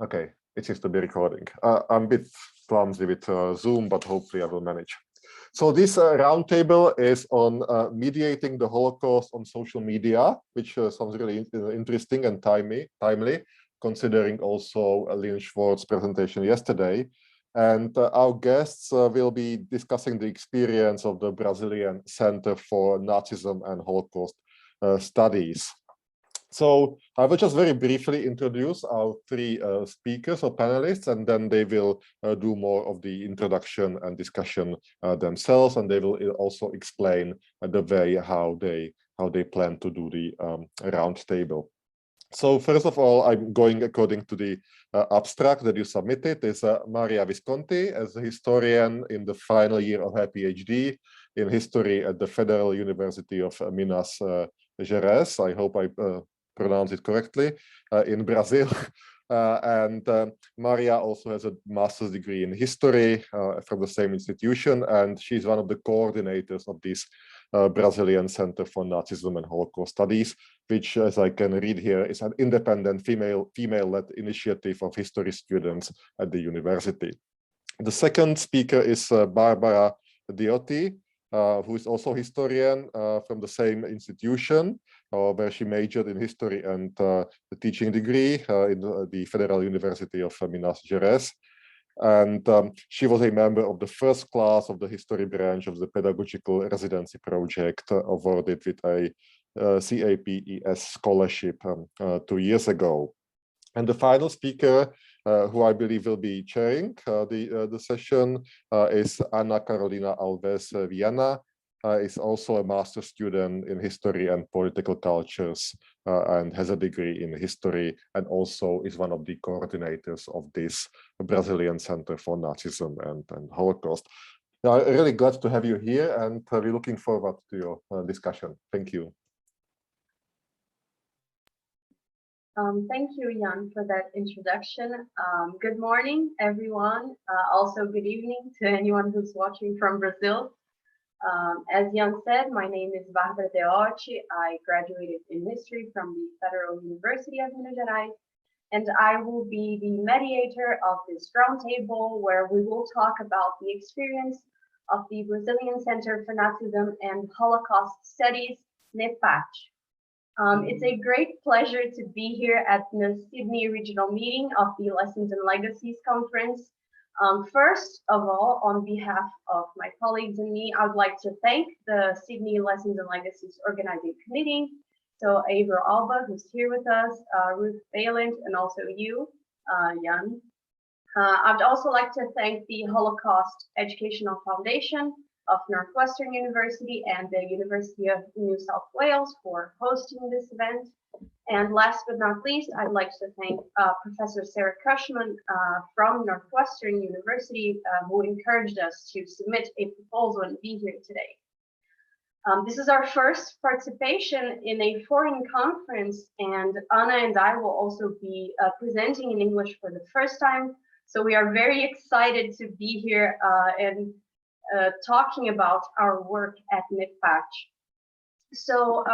Okay, it seems to be recording. I'm a bit clumsy with Zoom, but hopefully I will manage. So this roundtable is on mediating the Holocaust on social media, which sounds really interesting and timely, considering also Lynn Schwartz's presentation yesterday. And our guests will be discussing the experience of the Brazilian Center for Nazism and Holocaust Studies. So I will just very briefly introduce our three speakers or panelists, and then they will do more of the introduction and discussion themselves, and they will also explain the way how they plan to do the roundtable. So first of all, I'm going according to the abstract that you submitted. Is Maria Visconti as a historian in the final year of her PhD in history at the Federal University of Minas Gerais. I hope I pronounce it correctly, in Brazil. And Maria also has a master's degree in history from the same institution, and she's one of the coordinators of this Brazilian Center for Nazism and Holocaust Studies, which, as I can read here, is an independent female-led initiative of history students at the university. The second speaker is Barbara Diotti, who is also a historian from the same institution, where she majored in history and the teaching degree in the Federal University of Minas Gerais. And she was a member of the first class of the history branch of the pedagogical residency project, awarded with a CAPES scholarship 2 years ago. And the final speaker, who I believe will be chairing the session, is Ana Carolina Alves Viana. Is also a master's student in history and political cultures and has a degree in history, and also is one of the coordinators of this Brazilian Center for Nazism and Holocaust. I'm really glad to have you here, and we're looking forward to your discussion. Thank you. Thank you, Jan, for that introduction. Good morning, everyone. Also, good evening to anyone who's watching from Brazil. As Jan said, my name is Barbara Diotti. I graduated in history from the Federal University of Minas Gerais, and I will be the mediator of this roundtable where we will talk about the experience of the Brazilian Center for Nazism and Holocaust Studies, NEPAC. It's a great pleasure to be here at the Sydney regional meeting of the Lessons and Legacies conference. First of all, on behalf of my colleagues and me, I would like to thank the Sydney Lessons and Legacies Organizing Committee. So Avro Alba, who's here with us, Ruth Bayland, and also you, Jan. I would also like to thank the Holocaust Educational Foundation of Northwestern University and the University of New South Wales for hosting this event. And last but not least, I'd like to thank Professor Sarah Cushman from Northwestern University, who encouraged us to submit a proposal and be here today. This is our first participation in a foreign conference, and Anna and I will also be presenting in English for the first time. So we are very excited to be here and talking about our work at NEPAC. So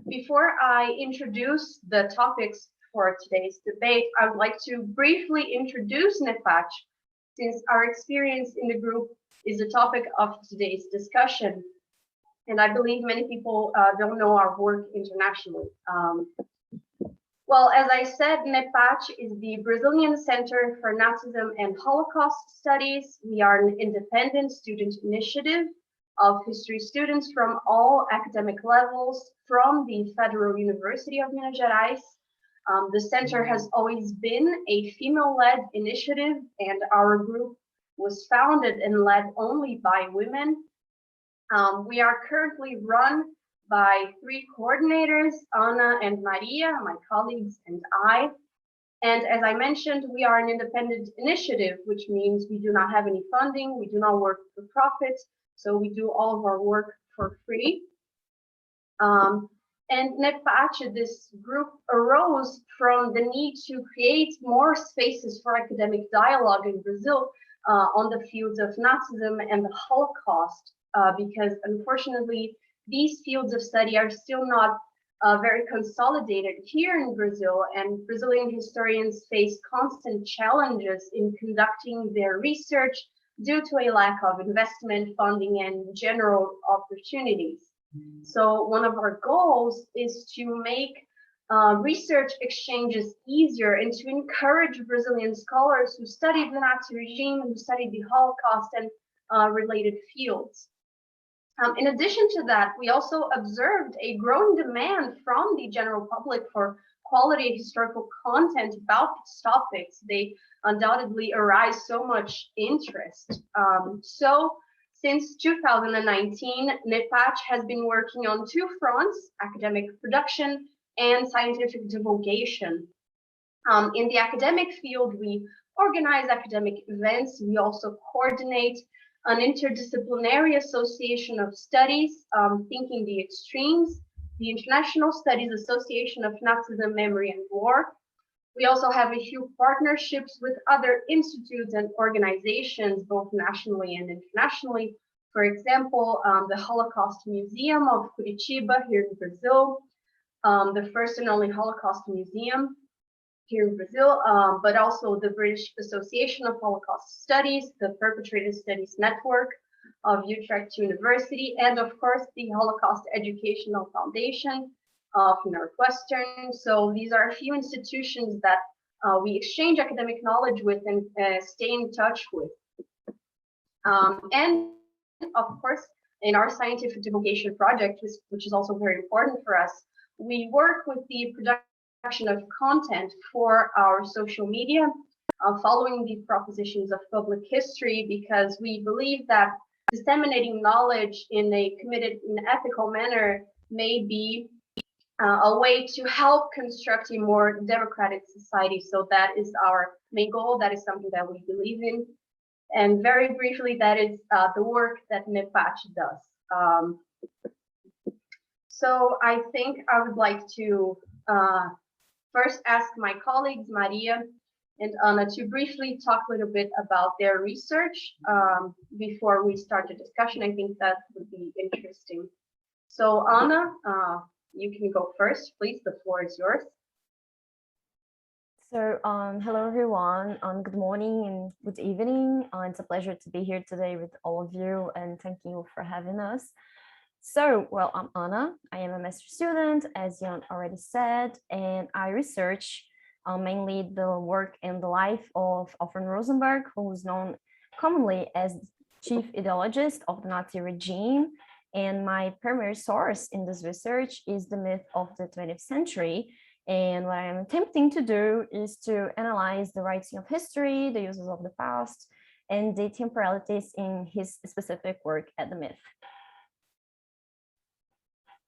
before I introduce the topics for today's debate, I would like to briefly introduce NEPAC, since our experience in the group is the topic of today's discussion. And I believe many people don't know our work internationally. Well, as I said, NEPAC is the Brazilian Center for Nazism and Holocaust Studies. We are an independent student initiative of history students from all academic levels from the Federal University of Minas Gerais. The center has always been a female-led initiative, and our group was founded and led only by women. We are currently run by 3 coordinators, Ana and Maria, my colleagues, and I. And as I mentioned, we are an independent initiative, which means we do not have any funding, we do not work for profit, so we do all of our work for free. And NEPAC, this group, arose from the need to create more spaces for academic dialogue in Brazil on the fields of Nazism and the Holocaust, because unfortunately, these fields of study are still not very consolidated here in Brazil, and Brazilian historians face constant challenges in conducting their research due to a lack of investment, funding, and general opportunities. So one of our goals is to make research exchanges easier and to encourage Brazilian scholars who studied the Nazi regime, who studied the Holocaust and related fields. In addition to that, we also observed a growing demand from the general public for quality historical content about these topics. They undoubtedly arise so much interest. So since 2019, NIPACH has been working on two fronts: academic production and scientific divulgation. In the academic field, we organize academic events. We also coordinate an interdisciplinary association of studies, Thinking the Extremes, the International Studies Association of Nazism, Memory and War. We also have a few partnerships with other institutes and organizations, both nationally and internationally. For example, the Holocaust Museum of Curitiba here in Brazil, the first and only Holocaust Museum here in Brazil, but also the British Association of Holocaust Studies, the Perpetrator Studies Network of Utrecht University, and of course the Holocaust Educational Foundation of Northwestern. So these are a few institutions that we exchange academic knowledge with and stay in touch with. And of course, in our scientific divulgation project, which is also very important for us, we work with the production of content for our social media, following the propositions of public history, because we believe that disseminating knowledge in a committed and ethical manner may be a way to help construct a more democratic society. So that is our main goal. That is something that we believe in. And very briefly, that is the work that NIPACH does. So I think I would like to first ask my colleagues, Maria and Anna, to briefly talk a little bit about their research before we start the discussion. I think that would be interesting. So Anna, you can go first, please. The floor is yours. So hello everyone, good morning and good evening. It's a pleasure to be here today with all of you, and thank you for having us. So, well, I'm Anna. I am a master's student, as Jan already said, and I research mainly the work and the life of Alfred Rosenberg, who is known commonly as chief ideologist of the Nazi regime. And my primary source in this research is the myth of the 20th century. And what I'm attempting to do is to analyze the writing of history, the uses of the past, and the temporalities in his specific work at the myth.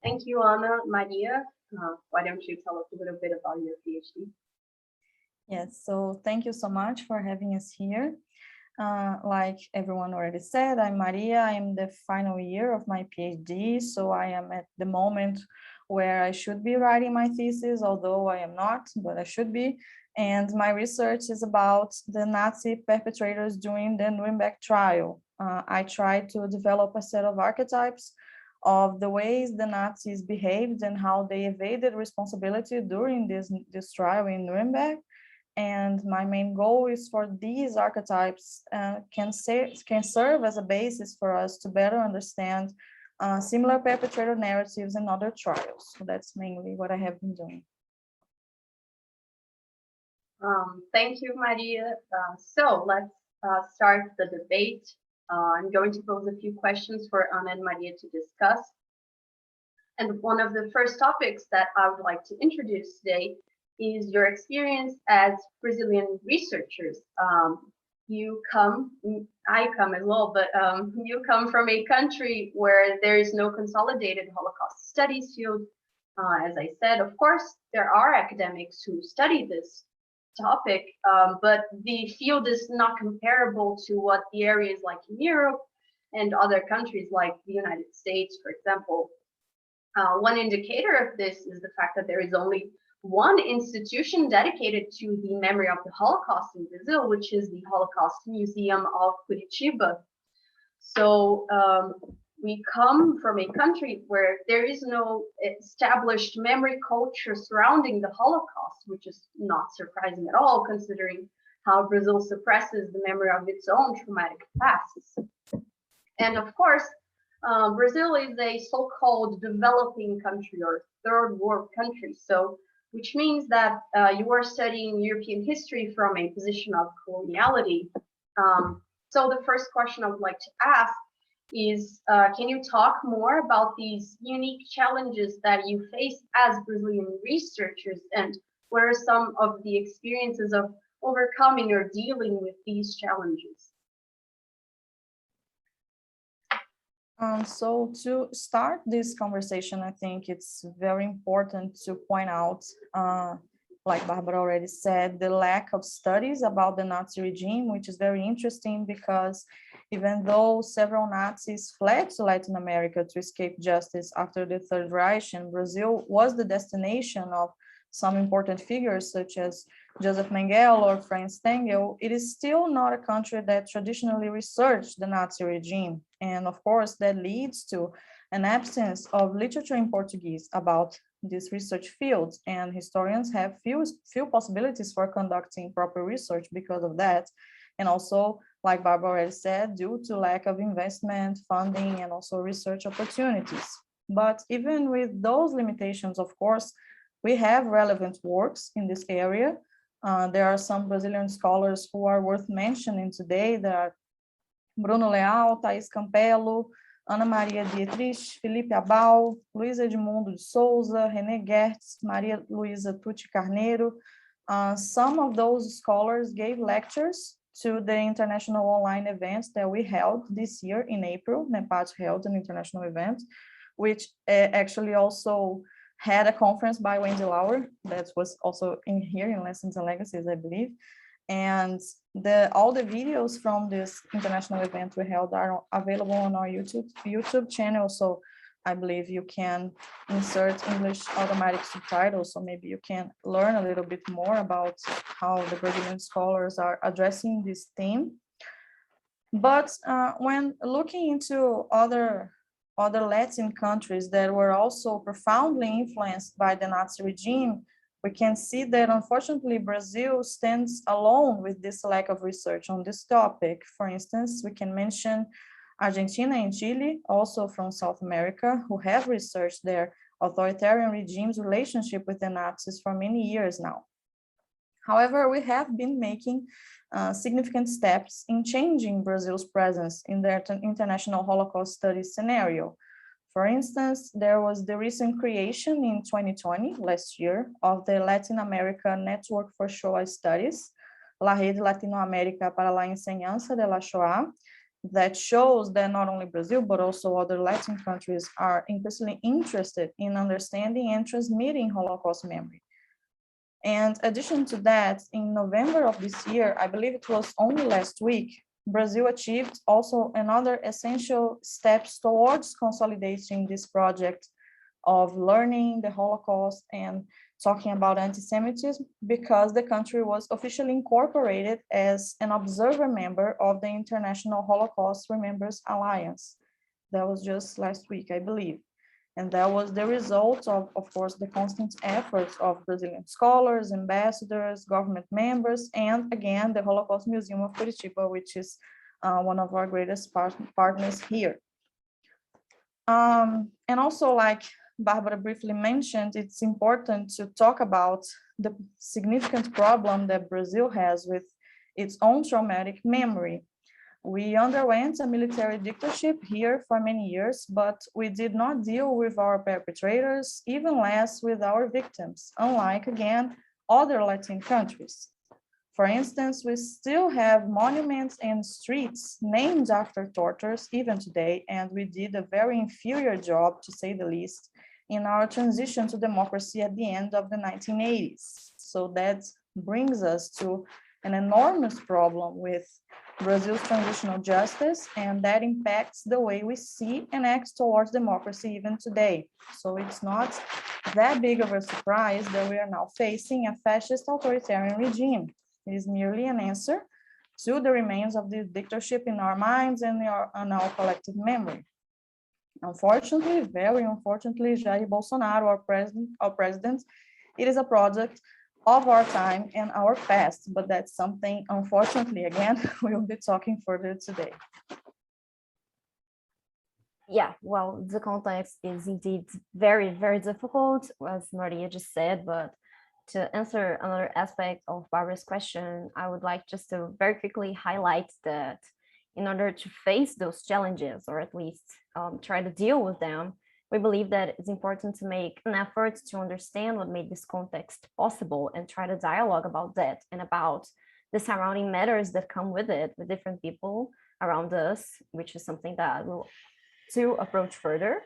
Thank you, Anna. Maria, why don't you tell us a little bit about your PhD? Yes, so thank you so much for having us here. Like everyone already said, I'm Maria. I'm the final year of my PhD, so I am at the moment where I should be writing my thesis, although I am not, but I should be. And my research is about the Nazi perpetrators during the Nuremberg trial. I tried to develop a set of archetypes of the ways the Nazis behaved and how they evaded responsibility during this trial in Nuremberg. And my main goal is for these archetypes can serve as a basis for us to better understand similar perpetrator narratives in other trials. So that's mainly what I have been doing. Thank you, Maria. So let's start the debate. I'm going to pose a few questions for Anna and Maria to discuss. And one of the first topics that I would like to introduce today is your experience as Brazilian researchers. I come as well, but you come from a country where there is no consolidated Holocaust studies field. As I said, of course, there are academics who study this topic, but the field is not comparable to what the areas like in Europe and other countries like the United States, for example. One indicator of this is the fact that there is only one institution dedicated to the memory of the Holocaust in Brazil, which is the Holocaust Museum of Curitiba. So we come from a country where there is no established memory culture surrounding the Holocaust, which is not surprising at all, considering how Brazil suppresses the memory of its own traumatic pasts. And of course, Brazil is a so-called developing country or third world country, so which means that you are studying European history from a position of coloniality. So the first question I would like to ask is, can you talk more about these unique challenges that you face as Brazilian researchers, and what are some of the experiences of overcoming or dealing with these challenges? So to start this conversation, I think it's very important to point out, like Barbara already said, the lack of studies about the Nazi regime, which is very interesting because even though several Nazis fled to Latin America to escape justice after the Third Reich, and Brazil was the destination of some important figures such as Joseph Mengele or Franz Stengel, it is still not a country that traditionally researched the Nazi regime. And of course, that leads to an absence of literature in Portuguese about these research fields, and historians have few possibilities for conducting proper research because of that. And also, like Barbara already said, due to lack of investment, funding, and also research opportunities. But even with those limitations, of course, we have relevant works in this area. There are some Brazilian scholars who are worth mentioning today. There are Bruno Leal, Thais Campello, Ana Maria Dietrich, Felipe Abal, Luiz Edmundo de Souza, René Gertz, Maria Luisa Tucci Carneiro. Some of those scholars gave lectures to the international online events that we held this year in April. NEPAD held an international event, which actually also had a conference by Wendy Lauer that was also in here in Lessons and Legacies, I believe. And all the videos from this international event we held are available on our YouTube channel. So I believe you can insert English automatic subtitles, so maybe you can learn a little bit more about how the Brazilian scholars are addressing this theme. But when looking into other Latin countries that were also profoundly influenced by the Nazi regime, we can see that unfortunately Brazil stands alone with this lack of research on this topic. For instance, we can mention Argentina and Chile, also from South America, who have researched their authoritarian regime's relationship with the Nazis for many years now. However, we have been making significant steps in changing Brazil's presence in the international Holocaust studies scenario. For instance, there was the recent creation in 2020, last year, of the Latin America Network for Shoah Studies, La Rede Latinoamérica para la Enseñanza de la Shoah, that shows that not only Brazil, but also other Latin countries are increasingly interested in understanding and transmitting Holocaust memory. And in addition to that, in November of this year, I believe it was only last week, Brazil achieved also another essential steps towards consolidating this project of learning the Holocaust and talking about anti-Semitism, because the country was officially incorporated as an observer member of the International Holocaust Remembrance Alliance. That was just last week, I believe. And that was the result of course, the constant efforts of Brazilian scholars, ambassadors, government members, and again, the Holocaust Museum of Curitiba, which is one of our greatest partners here. And also, like Barbara briefly mentioned, it's important to talk about the significant problem that Brazil has with its own traumatic memory. We underwent a military dictatorship here for many years, but we did not deal with our perpetrators, even less with our victims, unlike, again, other Latin countries. For instance, we still have monuments and streets named after tortures even today, and we did a very inferior job, to say the least, in our transition to democracy at the end of the 1980s. So that brings us to an enormous problem with Brazil's transitional justice, and that impacts the way we see and act towards democracy even today. So it's not that big of a surprise that we are now facing a fascist authoritarian regime. It is merely an answer to the remains of the dictatorship in our minds and in our collective memory. Unfortunately, very unfortunately, Jair Bolsonaro, our president, it is a product of our time and our past, but that's something, unfortunately, again, we'll be talking further today. Yeah, well, the context is indeed very, very difficult, as Maria just said, but to answer another aspect of Barbara's question, I would like just to very quickly highlight that in order to face those challenges, or at least try to deal with them, we believe that it's important to make an effort to understand what made this context possible and try to dialogue about that and about the surrounding matters that come with it with different people around us, which is something that we'll to approach further.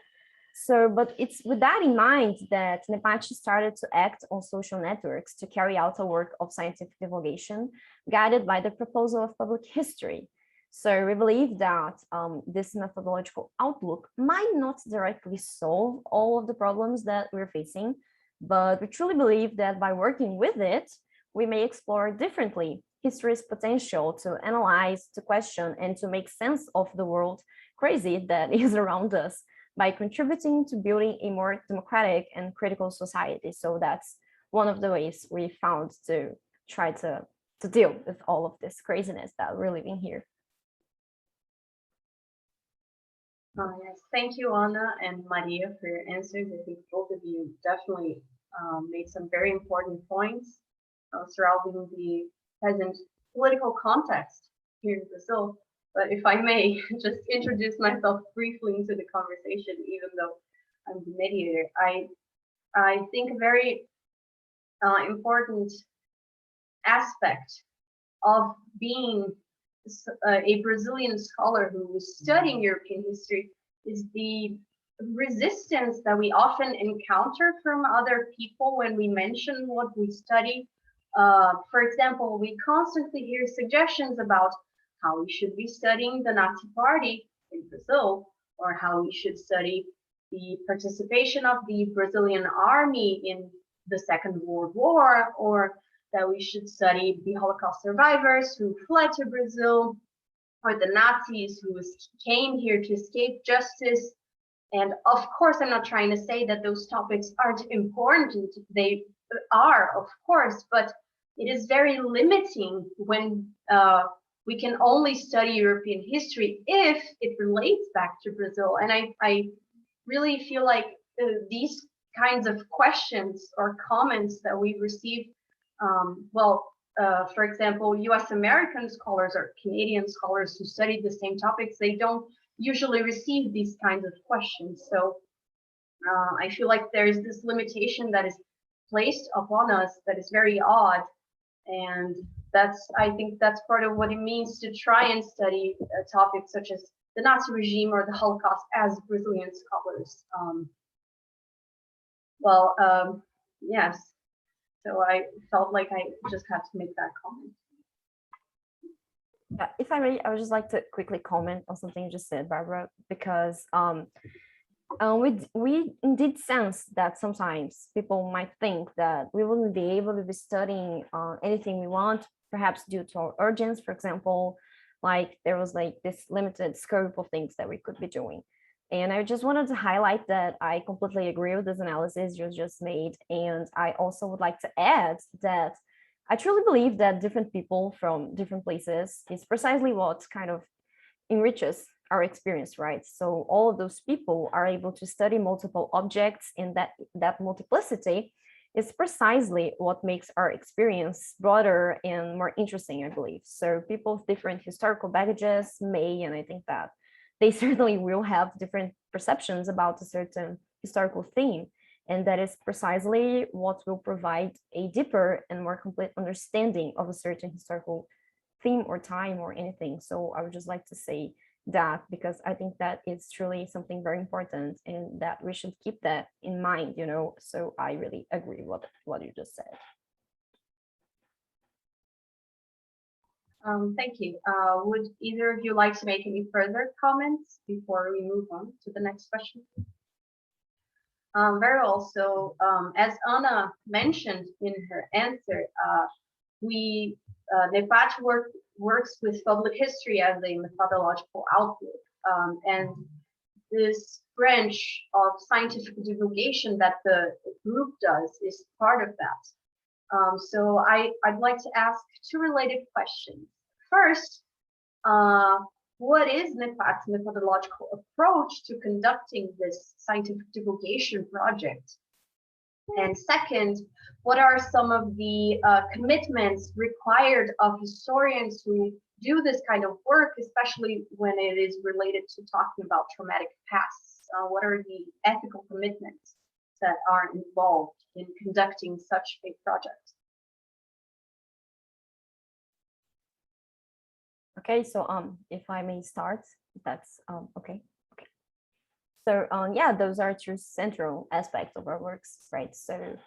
So, but it's with that in mind that NEPACH started to act on social networks to carry out a work of scientific divulgation guided by the proposal of public history. So we believe that this methodological outlook might not directly solve all of the problems that we're facing, but we truly believe that by working with it, we may explore differently history's potential to analyze, to question, and to make sense of the world crazy that is around us by contributing to building a more democratic and critical society. So that's one of the ways we found to try to deal with all of this craziness that we're living here. Yes, thank you, Anna and Maria, for your answers. I think both of you definitely made some very important points surrounding the present political context here in Brazil. But if I may just introduce myself briefly into the conversation, even though I'm the mediator, I think a very important aspect of being a Brazilian scholar who was studying European history is the resistance that we often encounter from other people when we mention what we study. For example, we constantly hear suggestions about how we should be studying the Nazi Party in Brazil, or how we should study the participation of the Brazilian army in the Second World War, or that we should study the Holocaust survivors who fled to Brazil, or the Nazis who came here to escape justice. And of course, I'm not trying to say that those topics aren't important. They are, of course, but it is very limiting when we can only study European history if it relates back to Brazil. And I really feel like these kinds of questions or comments that we receive, for example, US American scholars or Canadian scholars who study the same topics, they don't usually receive these kinds of questions. So I feel like there is this limitation that is placed upon us that is very odd. And I think that's part of what it means to try and study topics such as the Nazi regime or the Holocaust as Brazilian scholars. Yes, so I felt like I just had to make that comment. Yeah, if I may, I would just like to quickly comment on something you just said, Barbara, because we indeed sense that sometimes people might think that we wouldn't be able to be studying anything we want, perhaps due to our urgence, for example, like there was like this limited scope of things that we could be doing. And I just wanted to highlight that I completely agree with this analysis you just made. And I also would like to add that I truly believe that different people from different places is precisely what kind of enriches our experience, right? So all of those people are able to study multiple objects, and that multiplicity is precisely what makes our experience broader and more interesting, I believe. So people with different historical baggages may, and I think that they certainly will have different perceptions about a certain historical theme. And that is precisely what will provide a deeper and more complete understanding of a certain historical theme or time or anything. So I would just like to say that, because I think that is truly something very important and that we should keep that in mind, you know. So I really agree with what you just said. Thank you. Would either of you like to make any further comments before we move on to the next question? Very well. So as Anna mentioned in her answer, NEPACH works with public history as a methodological outlook. And this branch of scientific divulgation that the group does is part of that. So I'd like to ask two related questions. First, what is NEPAC's methodological approach to conducting this scientific divulgation project? And second, what are some of the commitments required of historians who do this kind of work, especially when it is related to talking about traumatic pasts? What are the ethical commitments that are involved in conducting such a project? Okay, so if I may start, that's okay. So yeah, those are two central aspects of our works, right? So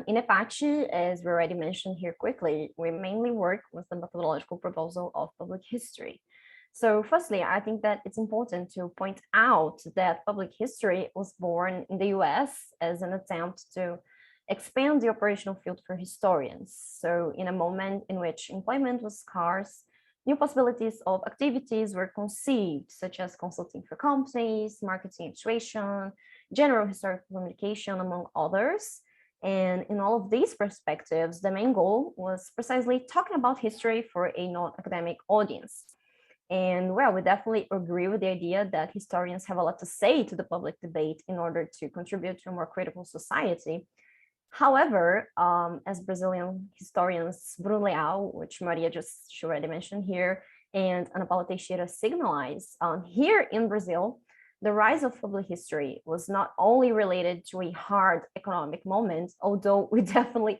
in Apache, as we already mentioned here quickly, we mainly work with the methodological proposal of public history. So firstly, I think that it's important to point out that public history was born in the US as an attempt to expand the operational field for historians. So in a moment in which employment was scarce, new possibilities of activities were conceived, such as consulting for companies, marketing illustration, general historical communication, among others. And in all of these perspectives, the main goal was precisely talking about history for a non-academic audience. And well, we definitely agree with the idea that historians have a lot to say to the public debate in order to contribute to a more critical society. However, as Brazilian historians Bruno Leal, which Maria just already mentioned here, and Ana Paula Teixeira signalize, here in Brazil, the rise of public history was not only related to a hard economic moment, although we definitely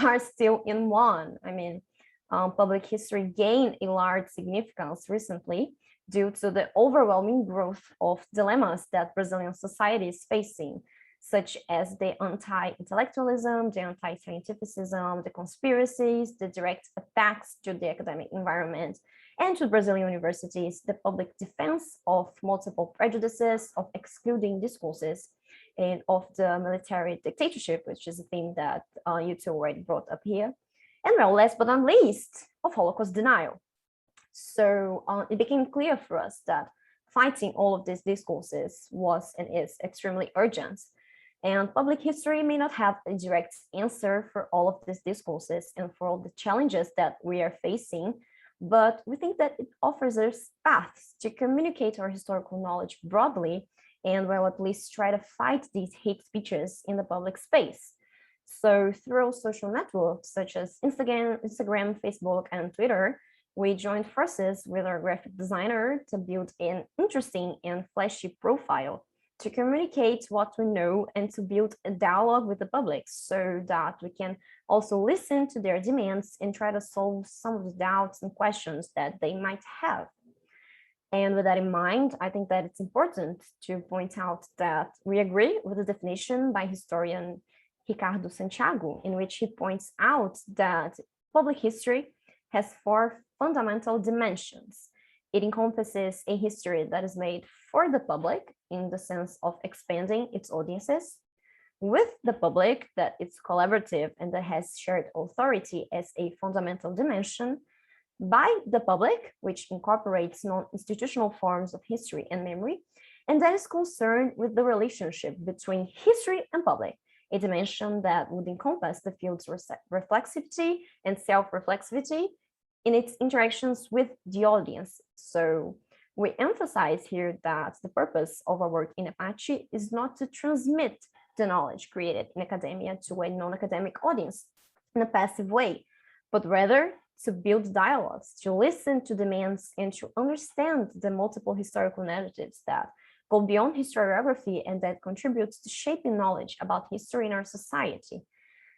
are still in one. I mean, public history gained a large significance recently due to the overwhelming growth of dilemmas that Brazilian society is facing, such as the anti-intellectualism, the anti-scientificism, the conspiracies, the direct attacks to the academic environment, and to Brazilian universities, the public defense of multiple prejudices, of excluding discourses, and of the military dictatorship, which is a theme that you two already brought up here. And well, last but not least, of Holocaust denial. So it became clear for us that fighting all of these discourses was and is extremely urgent. And public history may not have a direct answer for all of these discourses and for all the challenges that we are facing, but we think that it offers us paths to communicate our historical knowledge broadly and well, at least try to fight these hate speeches in the public space. So through social networks such as Instagram, Facebook, and Twitter, we joined forces with our graphic designer to build an interesting and flashy profile to communicate what we know and to build a dialogue with the public so that we can also listen to their demands and try to solve some of the doubts and questions that they might have. And with that in mind, I think that it's important to point out that we agree with the definition by historian Ricardo Santiago, in which he points out that public history has four fundamental dimensions. It encompasses a history that is made for the public in the sense of expanding its audiences, with the public, that it's collaborative and that has shared authority as a fundamental dimension, by the public, which incorporates non-institutional forms of history and memory, and that is concerned with the relationship between history and public, a dimension that would encompass the field's reflexivity and self-reflexivity in its interactions with the audience. So we emphasize here that the purpose of our work in Apache is not to transmit the knowledge created in academia to a non-academic audience in a passive way, but rather to build dialogues, to listen to demands, and to understand the multiple historical narratives that go beyond historiography and that contributes to shaping knowledge about history in our society.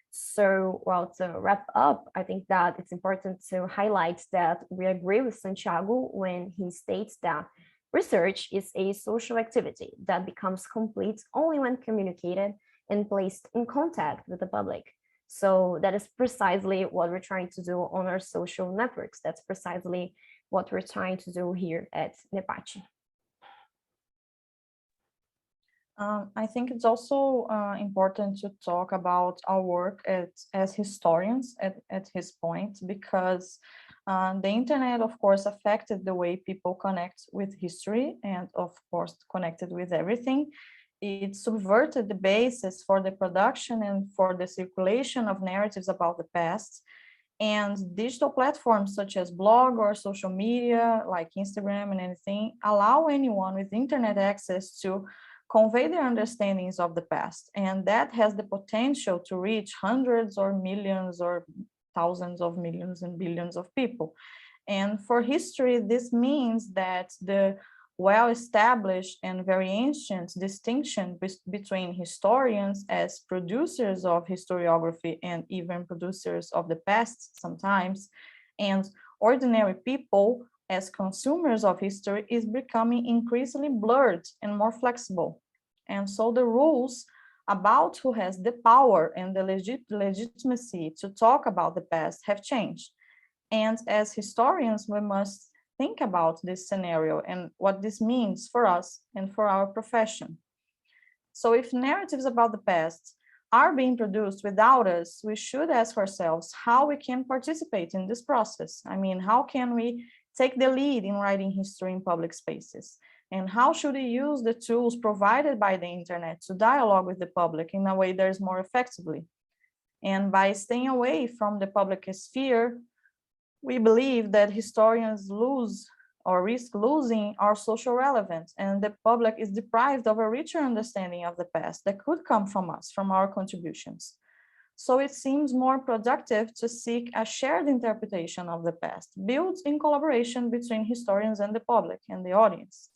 So, well, to wrap up, I think that it's important to highlight that we agree with Santiago when he states that research is a social activity that becomes complete only when communicated and placed in contact with the public. So that is precisely what we're trying to do on our social networks. That's precisely what we're trying to do here at Apache. I think it's also important to talk about our work as historians at his point, because the internet, of course, affected the way people connect with history and, of course, connected with everything. It subverted the basis for the production and for the circulation of narratives about the past. And digital platforms such as blog or social media like Instagram and anything allow anyone with internet access to convey their understandings of the past. And that has the potential to reach hundreds or millions or thousands of millions and billions of people. And for history, this means that the well-established and very ancient distinction between historians as producers of historiography and even producers of the past sometimes, and ordinary people as consumers of history is becoming increasingly blurred and more flexible. And so the rules about who has the power and the legitimacy to talk about the past have changed. And as historians, we must think about this scenario and what this means for us and for our profession. So if narratives about the past are being produced without us, we should ask ourselves how we can participate in this process. I mean, how can we take the lead in writing history in public spaces? And how should we use the tools provided by the internet to dialogue with the public in a way that is more effectively? And by staying away from the public sphere, we believe that historians lose or risk losing our social relevance, and the public is deprived of a richer understanding of the past that could come from us, from our contributions. So it seems more productive to seek a shared interpretation of the past, built in collaboration between historians and the public and the audience.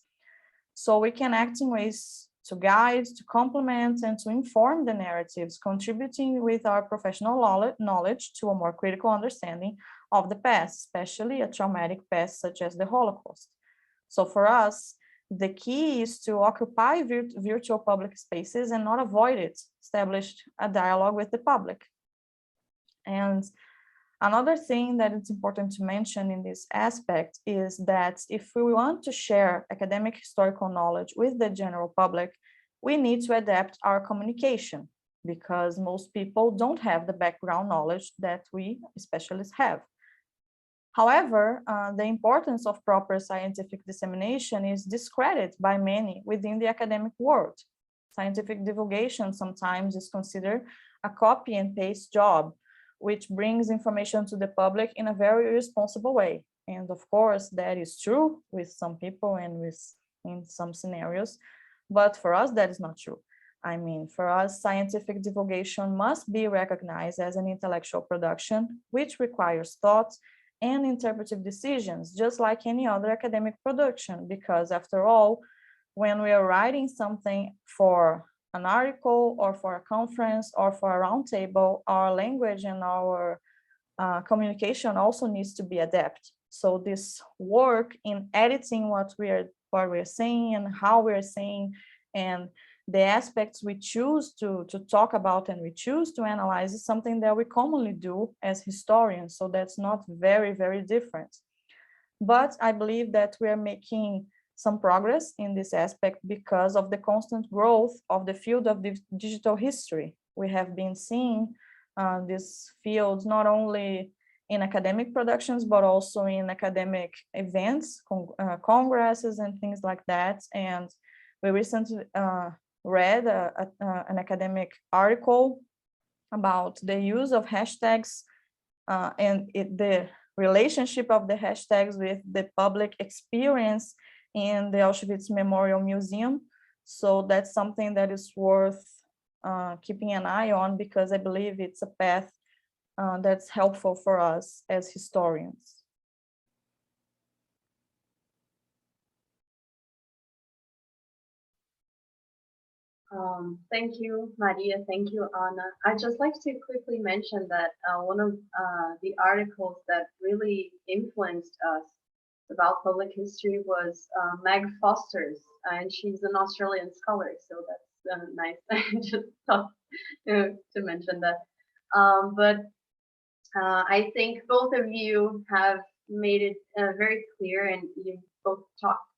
So we can act in ways to guide, to complement, and to inform the narratives, contributing with our professional knowledge to a more critical understanding of the past, especially a traumatic past such as the Holocaust. So for us, the key is to occupy virtual public spaces and not avoid it, establish a dialogue with the public. And another thing that it's important to mention in this aspect is that if we want to share academic historical knowledge with the general public, we need to adapt our communication, because most people don't have the background knowledge that we specialists have. However, the importance of proper scientific dissemination is discredited by many within the academic world. Scientific divulgation sometimes is considered a copy and paste job, which brings information to the public in a very irresponsible way. And of course, that is true with some people and in some scenarios, but for us, that is not true. I mean, for us, scientific divulgation must be recognized as an intellectual production, which requires thought and interpretive decisions, just like any other academic production, because after all, when we are writing something for an article or for a conference or for a roundtable, our language and our communication also needs to be adapted. So this work in editing what we're saying and how we're saying, and the aspects we choose to talk about and we choose to analyze is something that we commonly do as historians. So that's not very, very different. But I believe that we are making some progress in this aspect because of the constant growth of the field of digital history. We have been seeing this field not only in academic productions, but also in academic events, congresses and things like that. And we recently read an academic article about the use of hashtags and the relationship of the hashtags with the public experience in the Auschwitz Memorial Museum. So that's something that is worth keeping an eye on, because I believe it's a path that's helpful for us as historians. Thank you, Maria. Thank you, Anna. I'd just like to quickly mention that one of the articles that really influenced us about public history was Meg Foster's, and she's an Australian scholar, so that's nice. I just thought to mention that. But I think both of you have made it very clear, and you both talked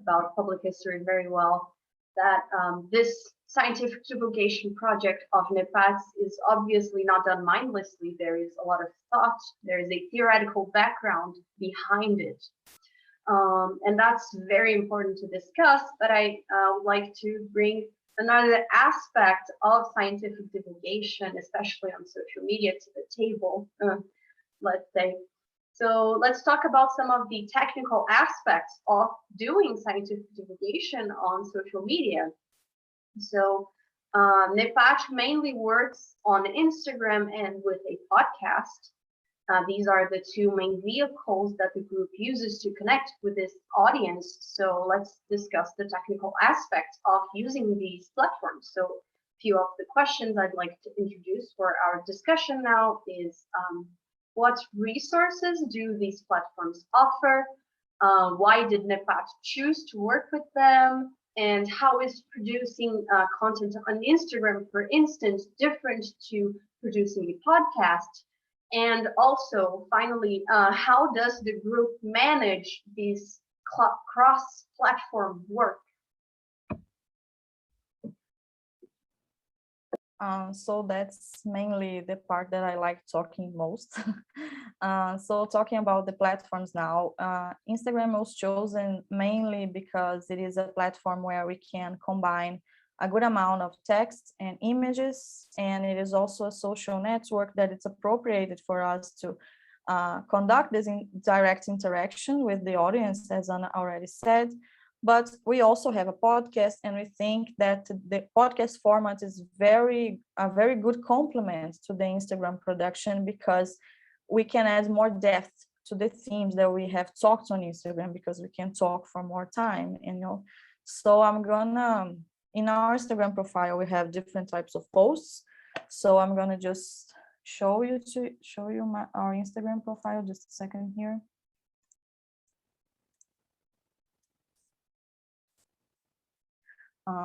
about public history very well. that this scientific divulgation project of NEPATS is obviously not done mindlessly. There is a lot of thought, there is a theoretical background behind it. And that's very important to discuss, but I would like to bring another aspect of scientific divulgation, especially on social media, to the table, let's say. So let's talk about some of the technical aspects of doing scientific divulgation on social media. So NEPAT mainly works on Instagram and with a podcast. These are the two main vehicles that the group uses to connect with this audience. So let's discuss the technical aspects of using these platforms. So a few of the questions I'd like to introduce for our discussion now is what resources do these platforms offer? Why did NEPAT choose to work with them? And how is producing content on Instagram, for instance, different to producing a podcast? And also, finally, how does the group manage this cross-platform work? So that's mainly the part that I like talking most. So talking about the platforms now, Instagram was chosen mainly because it is a platform where we can combine a good amount of text and images, and it is also a social network that it's appropriated for us to conduct this direct interaction with the audience, as Anna already said. But we also have a podcast, and we think that the podcast format is a very good complement to the Instagram production, because we can add more depth to the themes that we have talked on Instagram, because we can talk for more time, you know. So I'm gonna, in our Instagram profile, we have different types of posts. So I'm gonna just show you our Instagram profile. Just a second here.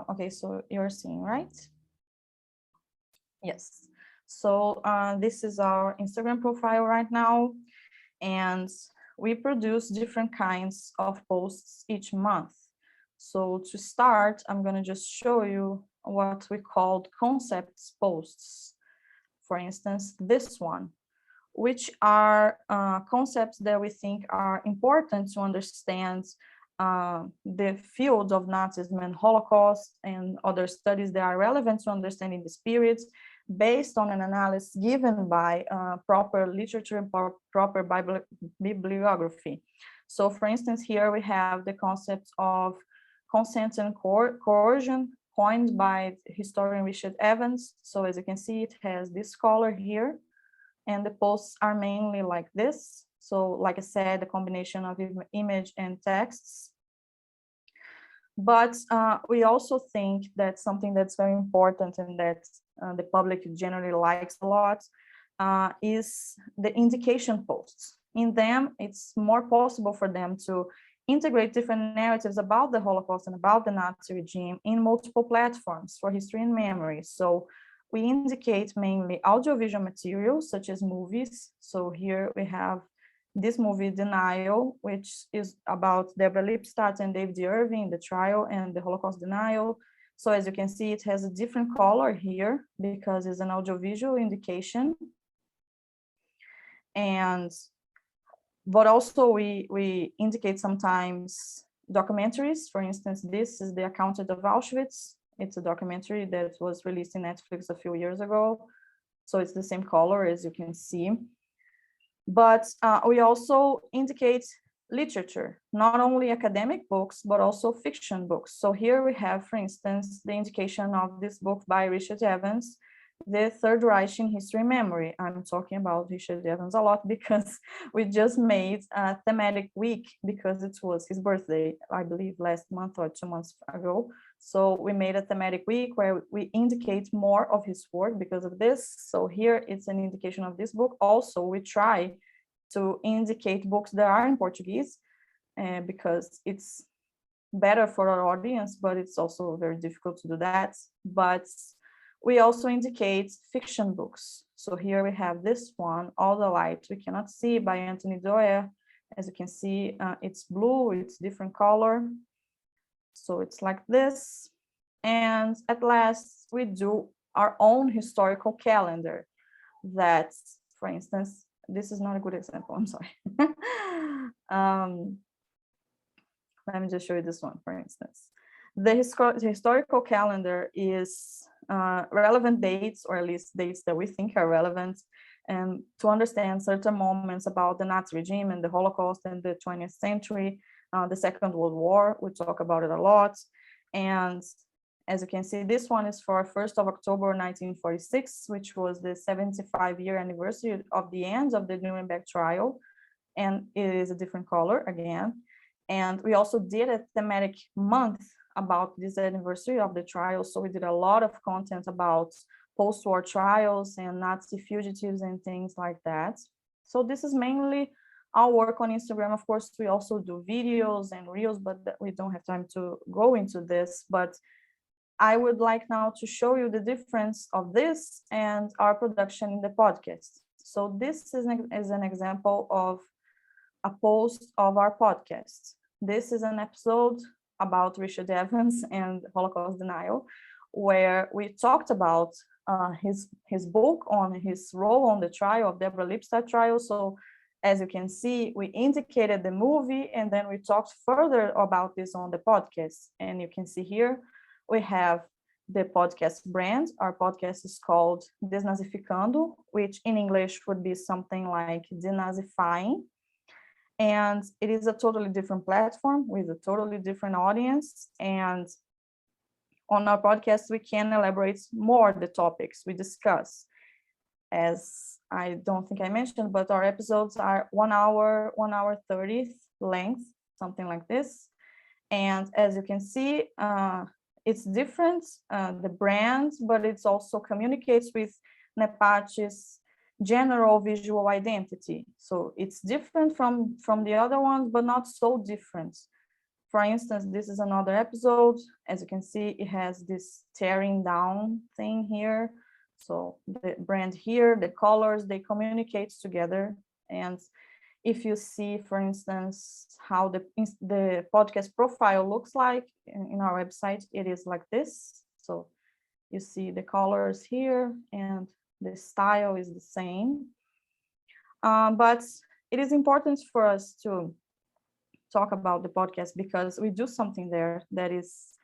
Okay, so you're seeing, right? Yes. So this is our Instagram profile right now, and we produce different kinds of posts each month. So to start, I'm going to just show you what we called concepts posts. For instance, this one, which are concepts that we think are important to understand the field of Nazism and Holocaust and other studies that are relevant to understanding these periods, based on an analysis given by proper literature and proper bibliography. So for instance, here we have the concept of consent and coercion, coined by historian Richard Evans. So as you can see, it has this color here, and the posts are mainly like this. So like I said, the combination of image and texts. But we also think that something that's very important and that the public generally likes a lot is the indication posts. In them, it's more possible for them to integrate different narratives about the Holocaust and about the Nazi regime in multiple platforms for history and memory. So we indicate mainly audiovisual materials such as movies. So here we have this movie, Denial, which is about Deborah Lipstadt and David Irving, the trial and the Holocaust denial. So as you can see, it has a different color here because it's an audiovisual indication. But also we indicate sometimes documentaries. For instance, this is The Accountant of Auschwitz. It's a documentary that was released in Netflix a few years ago. So it's the same color, as you can see. But we also indicate literature, not only academic books, but also fiction books. So here we have, for instance, the indication of this book by Richard Evans, The Third Reich in History and Memory. I'm talking about Richard Evans a lot because we just made a thematic week because it was his birthday, I believe last month or 2 months ago. So we made a thematic week where we indicate more of his work because of this. So here it's an indication of this book. Also, we try to indicate books that are in Portuguese because it's better for our audience, but it's also very difficult to do that. But we also indicate fiction books. So here we have this one, All the Light We Cannot See by Anthony Doerr. As you can see, it's blue, it's different color. So it's like this. And at last, we do our own historical calendar that, for instance, this is not a good example, I'm sorry. Let me just show you this one, for instance. The historical calendar is relevant dates, or at least dates that we think are relevant, and to understand certain moments about the Nazi regime and the Holocaust and the 20th century, the Second World War. We talk about it a lot. And as you can see, this one is for 1st of October 1946, which was the 75-year anniversary of the end of the Nuremberg trial. And it is a different color again. And we also did a thematic month about this anniversary of the trial. So we did a lot of content about post-war trials and Nazi fugitives and things like that. So this is mainly our work on Instagram. Of course, we also do videos and reels, but we don't have time to go into this. But I would like now to show you the difference of this and our production in the podcast. So this is an example of a post of our podcast. This is an episode about Richard Evans and Holocaust denial, where we talked about his book on his role on the trial of Deborah Lipstadt trial. So as you can see, we indicated the movie, and then we talked further about this on the podcast. And you can see here, we have the podcast brand. Our podcast is called Desnazificando, which in English would be something like denazifying. And it is a totally different platform with a totally different audience. And on our podcast, we can elaborate more the topics we discuss. As I don't think I mentioned, but our episodes are 1 hour 30 length, something like this. And as you can see, it's different, the brand, but it also communicates with NEPACH's general visual identity. So it's different from the other ones, but not so different. For instance, this is another episode. As you can see, it has this tearing down thing here. So the brand here, the colors, they communicate together. And if you see, for instance, how the podcast profile looks like in our website, it is like this. So you see the colors here and the style is the same. But it is important for us to talk about the podcast because we do something there that is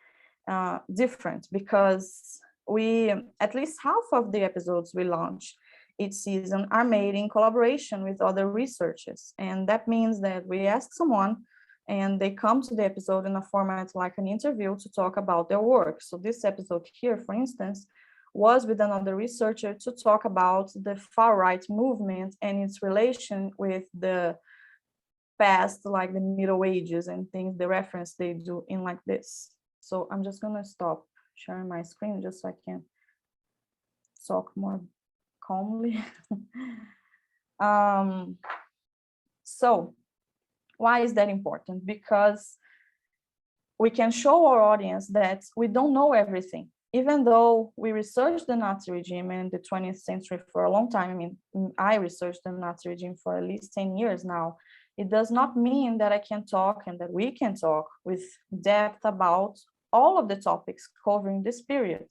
different, because we, at least half of the episodes we launch each season are made in collaboration with other researchers. And that means that we ask someone and they come to the episode in a format like an interview to talk about their work. So this episode here, for instance, was with another researcher to talk about the far-right movement and its relation with the past, like the Middle Ages and things, the reference they do in like this. So I'm just gonna stop sharing my screen just so I can talk more calmly. So why is that important? Because we can show our audience that we don't know everything. Even though we researched the Nazi regime in the 20th century for a long time, I mean, I researched the Nazi regime for at least 10 years now, it does not mean that I can talk and that we can talk with depth about all of the topics covering this period.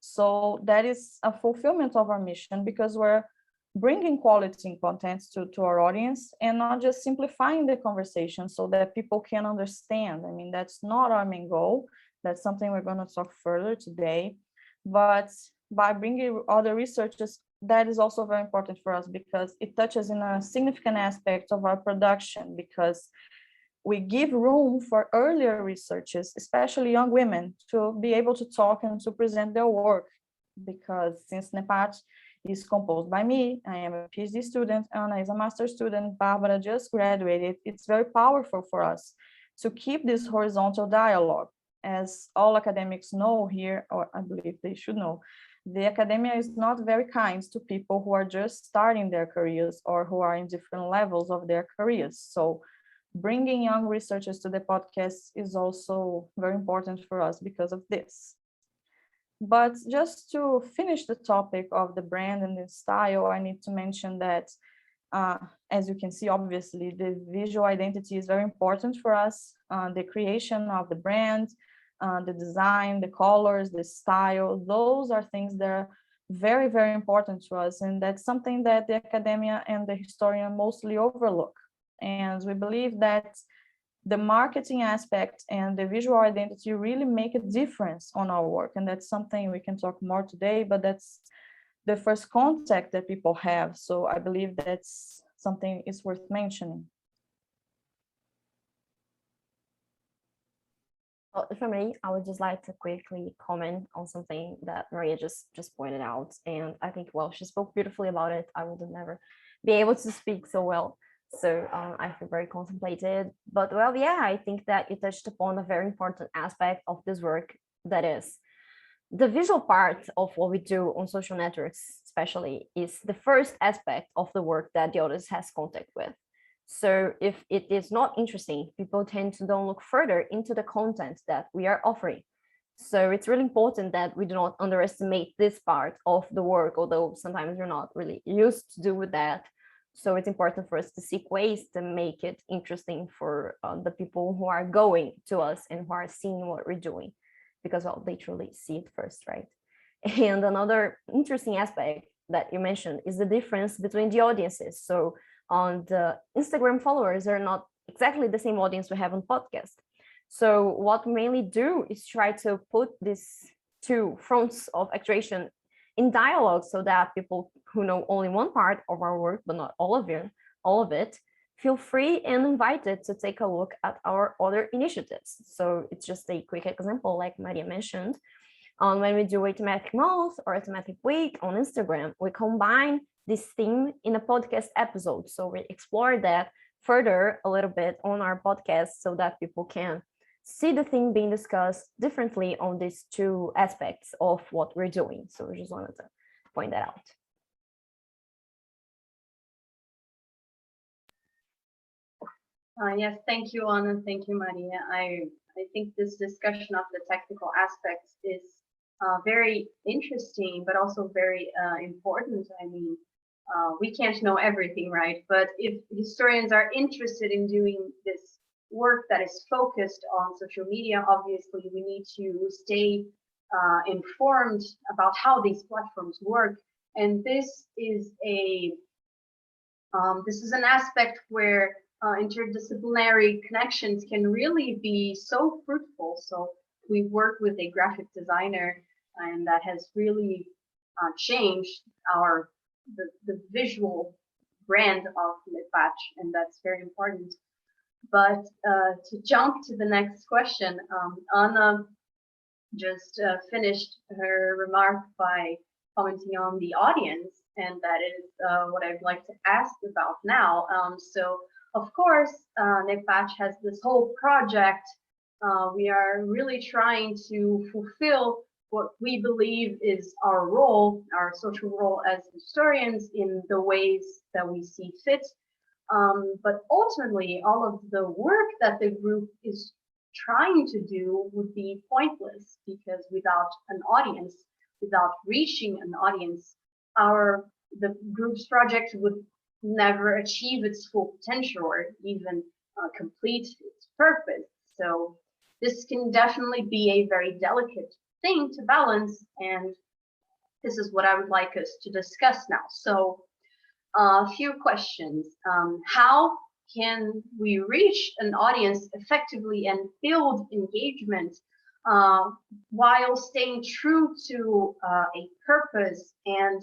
So that is a fulfillment of our mission, because we're bringing quality content to our audience and not just simplifying the conversation so that people can understand. I mean, that's not our main goal. That's something we're going to talk further today. But by bringing other researchers, that is also very important for us because it touches in a significant aspect of our production, because we give room for earlier researchers, especially young women, to be able to talk and to present their work. Because since NEPACH is composed by me, I am a PhD student, Anna is a master's student, Barbara just graduated, it's very powerful for us to keep this horizontal dialogue. As all academics know here, or I believe they should know, the academia is not very kind to people who are just starting their careers or who are in different levels of their careers. So bringing young researchers to the podcast is also very important for us because of this. But just to finish the topic of the brand and the style, I need to mention that, as you can see, obviously, the visual identity is very important for us. The creation of the brand, the design, the colors, the style. Those are things that are very, very important to us. And that's something that the academia and the historian mostly overlook. And we believe that the marketing aspect and the visual identity really make a difference on our work. And that's something we can talk more today, but that's the first contact that people have. So I believe that's something is worth mentioning. Well, for me, I would just like to quickly comment on something that Maria just pointed out. And I think, well, she spoke beautifully about it. I would never be able to speak so well. So I feel very contemplated. But well, yeah, I think that you touched upon a very important aspect of this work, that is the visual part of what we do on social networks, especially, is the first aspect of the work that the audience has contact with. So if it is not interesting, people tend to don't look further into the content that we are offering. So it's really important that we do not underestimate this part of the work, although sometimes we're not really used to do with that. So it's important for us to seek ways to make it interesting for the people who are going to us and who are seeing what we're doing, because, well, they truly see it first, right? And another interesting aspect that you mentioned is the difference between the audiences. So on the Instagram followers are not exactly the same audience we have on podcast. So what we mainly do is try to put these two fronts of actuation in dialogue, so that people who know only one part of our work, but not all of it, feel free and invited to take a look at our other initiatives. So it's just a quick example, like Maria mentioned. When we do a thematic month or a thematic week on Instagram, we combine this theme in a podcast episode. So we explore that further a little bit on our podcast, so that people can see the thing being discussed differently on these two aspects of what we're doing. So we just wanted to point that out. Yes, thank you, Anna. Thank you, Maria. I think this discussion of the technical aspects is very interesting, but also very important. I mean, we can't know everything, right? But if historians are interested in doing this work that is focused on social media, obviously we need to stay informed about how these platforms work. And this is an aspect where interdisciplinary connections can really be so fruitful. So we work with a graphic designer, and that has really changed the visual brand of Methodological, and that's very important. But to jump to the next question, Anna just finished her remark by commenting on the audience, and that is what I'd like to ask about now. So, of course, Methodological has this whole project. We are really trying to fulfill what we believe is our role, our social role as historians, in the ways that we see fit. But ultimately, all of the work that the group is trying to do would be pointless, because without an audience, without reaching an audience, the group's project would never achieve its full potential, or even complete its purpose. So this can definitely be a very delicate thing to balance, and this is what I would like us to discuss now. So a few questions. How can we reach an audience effectively and build engagement while staying true to a purpose, and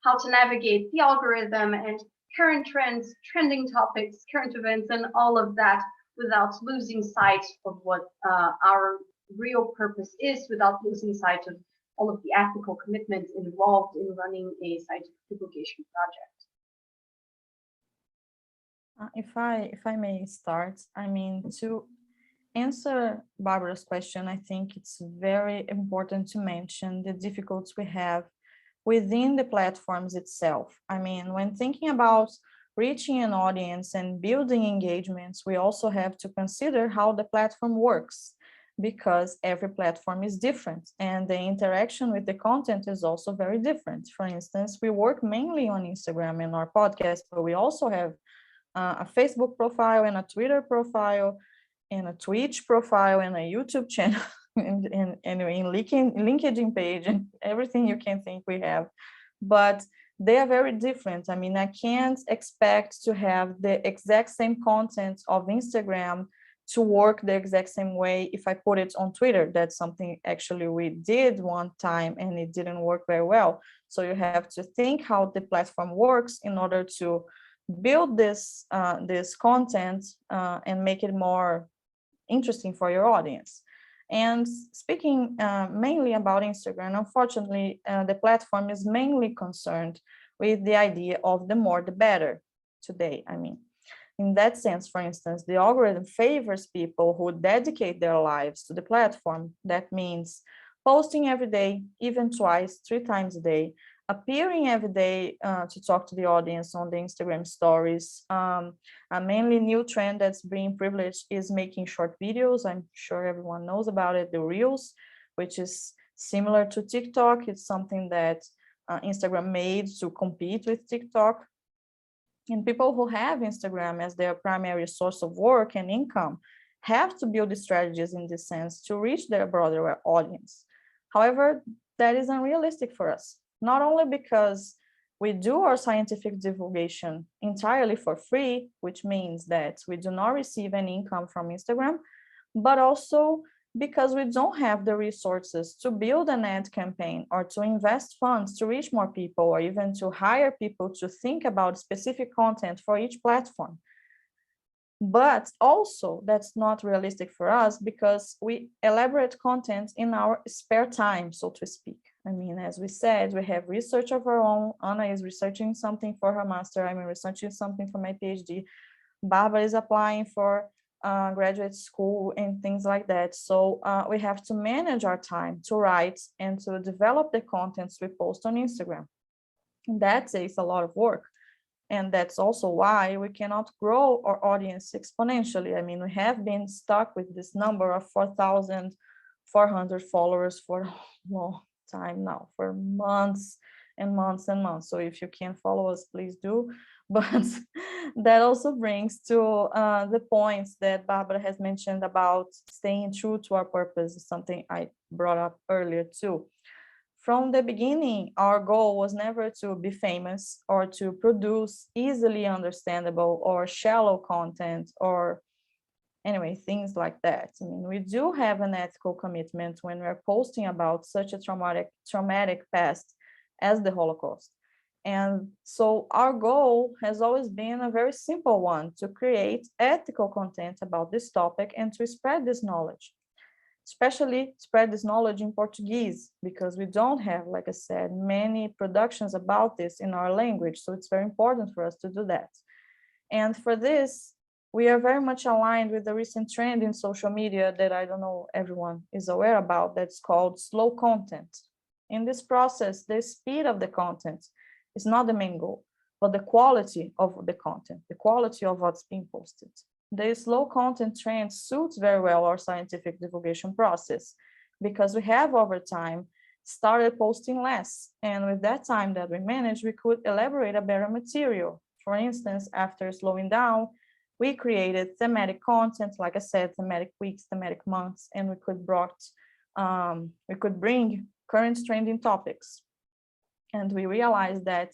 how to navigate the algorithm and current trends, trending topics, current events, and all of that without losing sight of what our real purpose is, without losing sight of all of the ethical commitments involved in running a scientific publication project. If I may start, I mean, to answer Barbara's question, I think it's very important to mention the difficulties we have within the platforms itself. I mean, when thinking about reaching an audience and building engagements, we also have to consider how the platform works, because every platform is different and the interaction with the content is also very different. For instance, we work mainly on Instagram in our podcast, but we also have a Facebook profile and a Twitter profile and a Twitch profile and a YouTube channel. anyway, in LinkedIn page and everything you can think we have, but they are very different. I mean, I can't expect to have the exact same content of Instagram to work the exact same way if I put it on Twitter. That's something actually we did one time and it didn't work very well. So you have to think how the platform works in order to build this content and make it more interesting for your audience. And speaking mainly about Instagram, unfortunately, the platform is mainly concerned with the idea of the more the better today. I mean, in that sense, for instance, the algorithm favors people who dedicate their lives to the platform. That means posting every day, even twice, 3 times a day, appearing every day to talk to the audience on the Instagram stories. A mainly new trend that's being privileged is making short videos. I'm sure everyone knows about it, the Reels, which is similar to TikTok. It's something that Instagram made to compete with TikTok. And people who have Instagram as their primary source of work and income have to build strategies in this sense to reach their broader audience. However, that is unrealistic for us, not only because we do our scientific divulgation entirely for free, which means that we do not receive any income from Instagram, but also because we don't have the resources to build an ad campaign or to invest funds to reach more people or even to hire people to think about specific content for each platform. But also that's not realistic for us because we elaborate content in our spare time, so to speak. I mean, as we said, we have research of our own. Anna is researching something for her master. I'm researching something for my PhD. Barbara is applying for graduate school and things like that. So we have to manage our time to write and to develop the contents we post on Instagram. And that takes a lot of work. And that's also why we cannot grow our audience exponentially. I mean, we have been stuck with this number of 4,400 followers for a long time now, for months and months and months. So if you can follow us, please do. But that also brings to the points that Barbara has mentioned about staying true to our purpose, something I brought up earlier too. From the beginning, our goal was never to be famous or to produce easily understandable or shallow content or anyway, things like that. I mean, we do have an ethical commitment when we're posting about such a traumatic past as the Holocaust. And so our goal has always been a very simple one, to create ethical content about this topic and to spread this knowledge, especially spread this knowledge in Portuguese, because we don't have, like I said, many productions about this in our language. So it's very important for us to do that. And for this, we are very much aligned with the recent trend in social media that I don't know everyone is aware about, that's called slow content. In this process, the speed of the content is not the main goal, but the quality of the content, the quality of what's being posted. The slow content trend suits very well our scientific divulgation process because we have over time started posting less. And with that time that we managed, we could elaborate a better material. For instance, after slowing down, we created thematic content, like I said, thematic weeks, thematic months, and we could bring current trending topics. And we realized that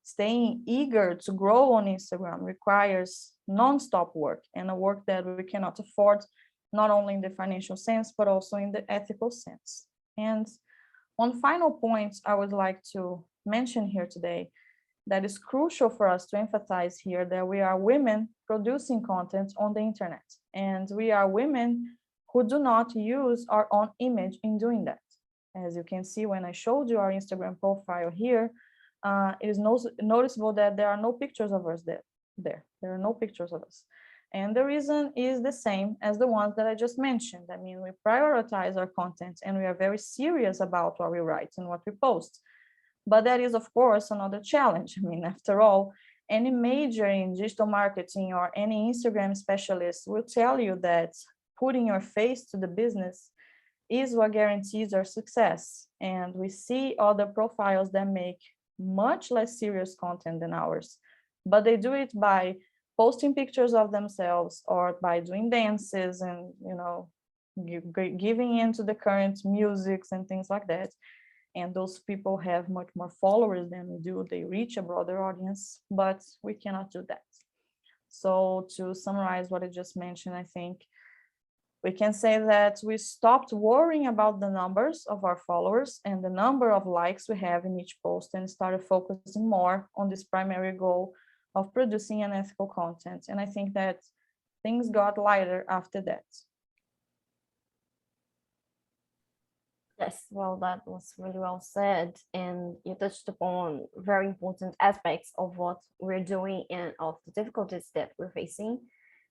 staying eager to grow on Instagram requires non-stop work, and a work that we cannot afford, not only in the financial sense, but also in the ethical sense. And one final point I would like to mention here today that is crucial for us to emphasize here, that we are women producing content on the internet, and we are women who do not use our own image in doing that. As you can see, when I showed you our Instagram profile here, it is noticeable that there are no pictures of us there. There are no pictures of us. And the reason is the same as the ones that I just mentioned. I mean, we prioritize our content and we are very serious about what we write and what we post. But that is, of course, another challenge. I mean, after all, any major in digital marketing or any Instagram specialist will tell you that putting your face to the business is what guarantees our success. And we see other profiles that make much less serious content than ours, but they do it by posting pictures of themselves or by doing dances and, you know, giving into the current musics and things like that. And those people have much more followers than we do. They reach a broader audience, but we cannot do that. So to summarize what I just mentioned, I think we can say that we stopped worrying about the numbers of our followers and the number of likes we have in each post and started focusing more on this primary goal of producing unethical content. And I think that things got lighter after that. Yes, well, that was really well said. And you touched upon very important aspects of what we're doing and of the difficulties that we're facing.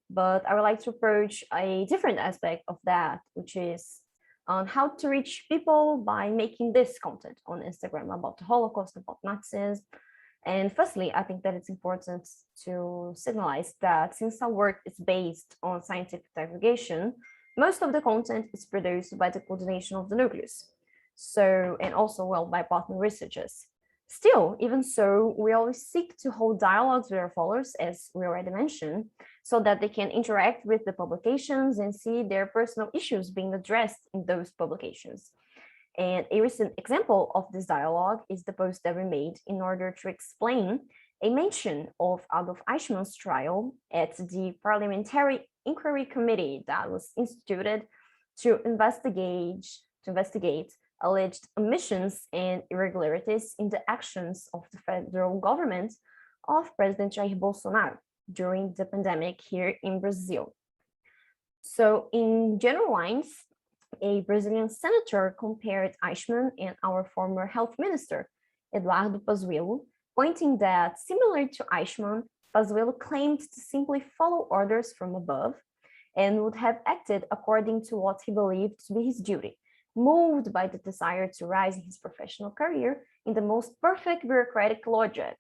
But I would like to approach a different aspect of that, which is on how to reach people by making this content on Instagram about the Holocaust, about Nazis. And firstly, I think that it's important to signalize that since our work is based on scientific divulgation, most of the content is produced by the coordination of the nucleus. So, and also, well, by partner researchers. Still, even so, we always seek to hold dialogues with our followers, as we already mentioned, so that they can interact with the publications and see their personal issues being addressed in those publications. And a recent example of this dialogue is the post that we made in order to explain a mention of Adolf Eichmann's trial at the Parliamentary Inquiry Committee that was instituted to investigate alleged omissions and irregularities in the actions of the federal government of President Jair Bolsonaro during the pandemic here in Brazil. So in general lines, a Brazilian senator compared Eichmann and our former health minister, Eduardo Pazuello, pointing that similar to Eichmann, Pazuello claimed to simply follow orders from above and would have acted according to what he believed to be his duty, moved by the desire to rise in his professional career in the most perfect bureaucratic logic,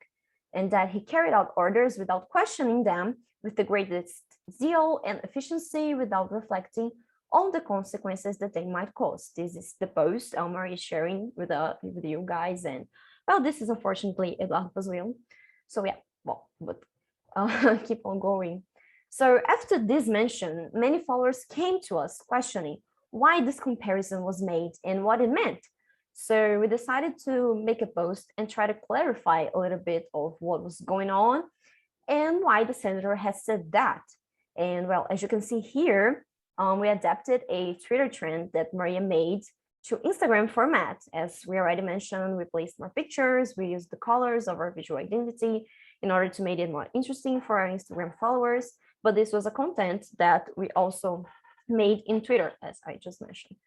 and that he carried out orders without questioning them with the greatest zeal and efficiency without reflecting on the consequences that they might cause. This is the post Elmar is sharing with you guys, and well, this is unfortunately Eduardo Pazuello. So yeah, well, but keep on going. So after this mention, many followers came to us questioning why this comparison was made and what it meant. So we decided to make a post and try to clarify a little bit of what was going on and why the senator has said that. And well, as you can see here, we adapted a Twitter trend that Maria made to Instagram format. As we already mentioned, we placed more pictures, we used the colors of our visual identity in order to make it more interesting for our Instagram followers. But this was a content that we also made in Twitter, as I just mentioned.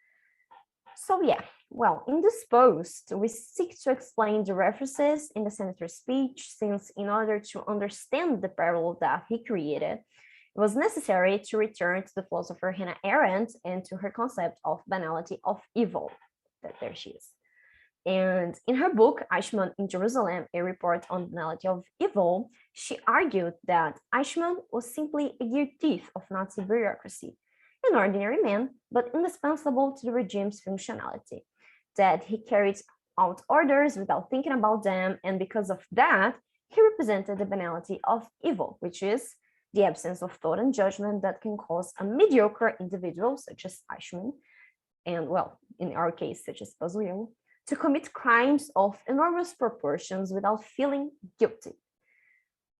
So yeah, well, in this post, we seek to explain the references in the senator's speech, since in order to understand the parallel that he created, it was necessary to return to the philosopher Hannah Arendt and to her concept of banality of evil. That there she is. And in her book, Eichmann in Jerusalem, a report on banality of evil, she argued that Eichmann was simply a geared thief of Nazi bureaucracy, an ordinary man, but indispensable to the regime's functionality, that he carried out orders without thinking about them, and because of that, he represented the banality of evil, which is the absence of thought and judgment that can cause a mediocre individual, such as Eichmann, and well, in our case, such as Pazuello, to commit crimes of enormous proportions without feeling guilty.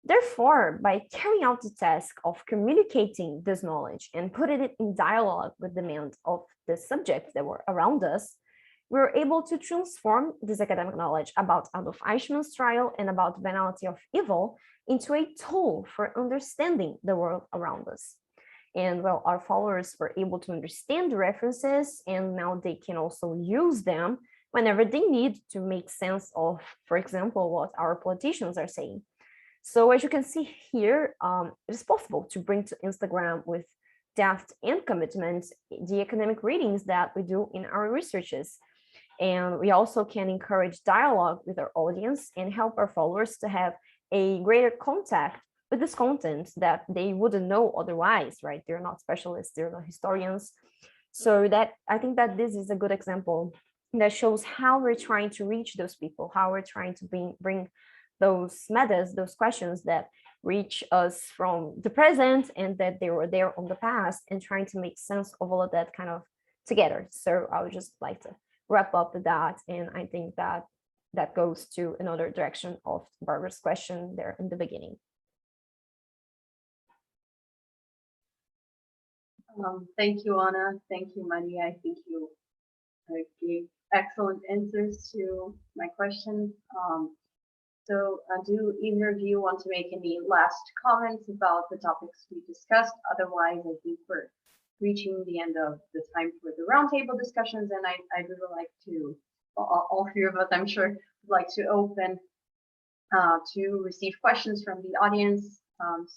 Therefore, by carrying out the task of communicating this knowledge and putting it in dialogue with the demands of the subjects that were around us, we were able to transform this academic knowledge about Adolf Eichmann's trial and about the banality of evil into a tool for understanding the world around us. And well, our followers were able to understand the references, and now they can also use them whenever they need to make sense of, for example, what our politicians are saying. So as you can see here, it is possible to bring to Instagram with depth and commitment the academic readings that we do in our researches. And we also can encourage dialogue with our audience and help our followers to have a greater contact with this content that they wouldn't know otherwise, right? They're not specialists, they're not historians. So that I think that this is a good example that shows how we're trying to reach those people, how we're trying to bring those matters, those questions that reach us from the present and that they were there on the past, and trying to make sense of all of that kind of together. So I would just like to wrap up with that. And I think that that goes to another direction of Barbara's question there in the beginning. Thank you, Anna. Thank you, Maria. I think you gave excellent answers to my questions. So do either of you want to make any last comments about the topics we discussed? Otherwise, I think we're reaching the end of the time for the roundtable discussions, and I'd really like to, all three of us, I'm sure, would like to open to receive questions from the audience.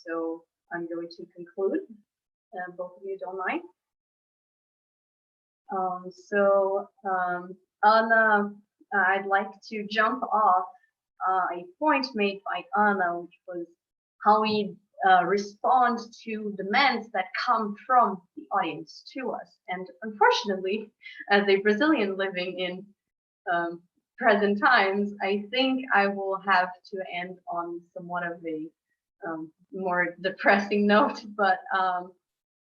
So I'm going to conclude. Both of you don't mind. Anna, I'd like to jump off a point made by Anna, which was how we respond to demands that come from the audience to us. And unfortunately, as a Brazilian living in present times, I think I will have to end on somewhat of a more depressing note, but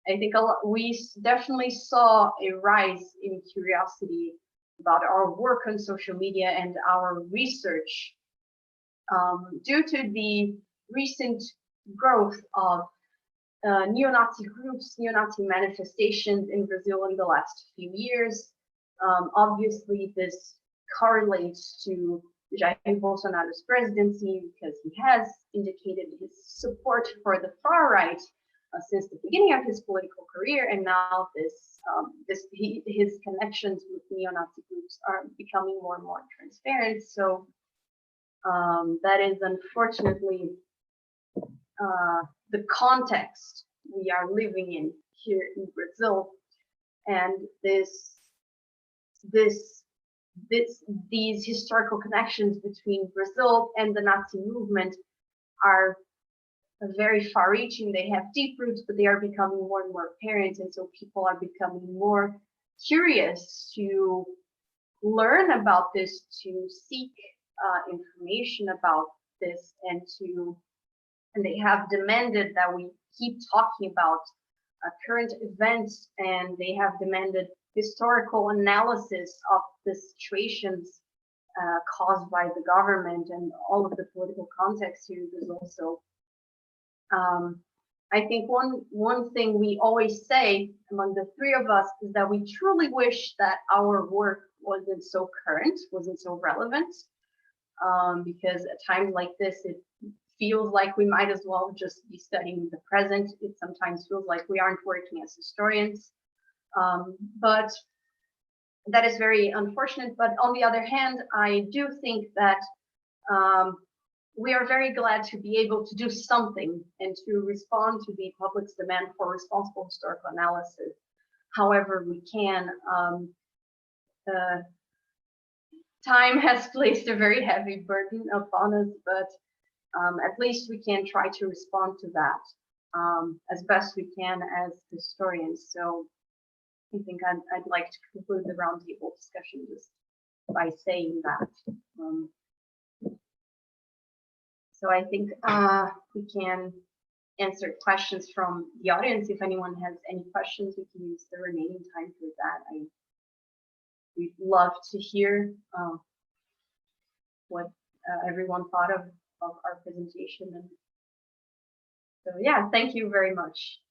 I think we definitely saw a rise in curiosity about our work on social media and our research due to the recent growth of neo-Nazi groups, neo-Nazi manifestations in Brazil in the last few years. Obviously, this correlates to Jair Bolsonaro's presidency because he has indicated his support for the far right since the beginning of his political career, and now his connections with neo-Nazi groups are becoming more and more transparent. So that is unfortunately the context we are living in here in Brazil, and these historical connections between Brazil and the Nazi movement are very far-reaching. They have deep roots, but they are becoming more and more apparent, and so people are becoming more curious to learn about this, to seek information about this, and they have demanded that we keep talking about current events, and they have demanded historical analysis of the situations caused by the government and all of the political context here is also. I think one thing we always say among the three of us is that we truly wish that our work wasn't so current, wasn't so relevant, because at times like this, it feels like we might as well just be studying the present. It sometimes feels like we aren't working as historians, but that is very unfortunate. But on the other hand, I do think that we are very glad to be able to do something and to respond to the public's demand for responsible historical analysis however we can. Time has placed a very heavy burden upon us, but at least we can try to respond to that as best we can as historians. So I think I'd like to conclude the roundtable discussion just by saying that. So I think we can answer questions from the audience. If anyone has any questions, we can use the remaining time for that. We'd love to hear what everyone thought of our presentation. And so yeah, thank you very much.